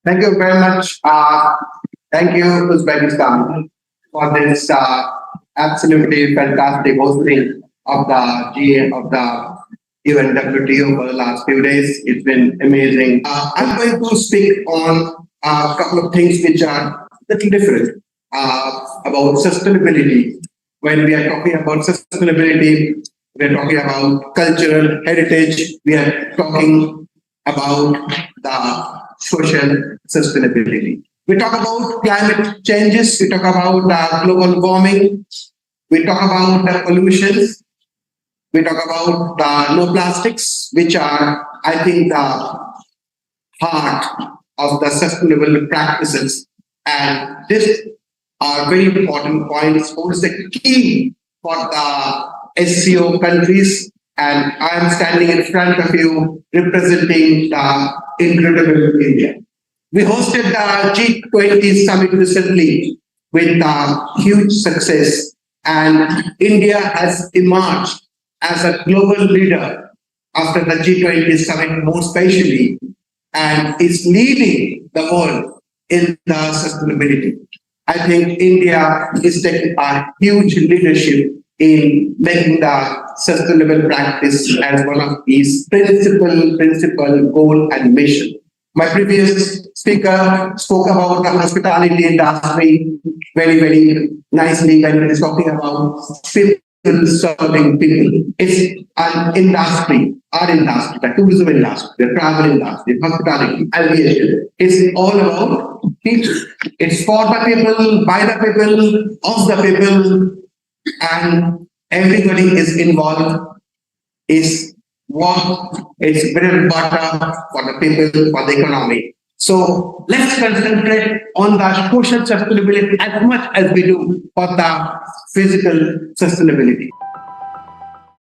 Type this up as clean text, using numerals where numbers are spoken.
Thank you very much. Thank you, Uzbekistan, for this absolutely fantastic hosting of the UNWTO for the last few days. It's been amazing. I'm going to speak on a couple of things which are a little different about sustainability. When we are talking about sustainability, we are talking about cultural heritage. We are talking about the social sustainability. We talk about climate changes. We talk about global warming. We talk about the pollutions. We talk about the no plastics, which are, I think, the heart of the sustainable practices. And these are very important points. What is the key for the SCO countries? And I am standing in front of you representing the incredible India. We hosted the G20 summit recently with huge success, and India has emerged as a global leader after the G20 summit, more especially, and is leading the world in the sustainability. I think India is taking a huge leadership in making the sustainable practice as one of its principal goal and mission. My previous speaker spoke about the hospitality industry very nicely when he was talking about people serving people. It's an industry, our industry, the tourism industry, the travel industry, hospitality, aviation. It's all about people. It's for the people, by the people, of the people, and everybody is involved. Is what is bread and butter for the people, for the economy. So let's concentrate on the social sustainability as much as we do for the physical sustainability.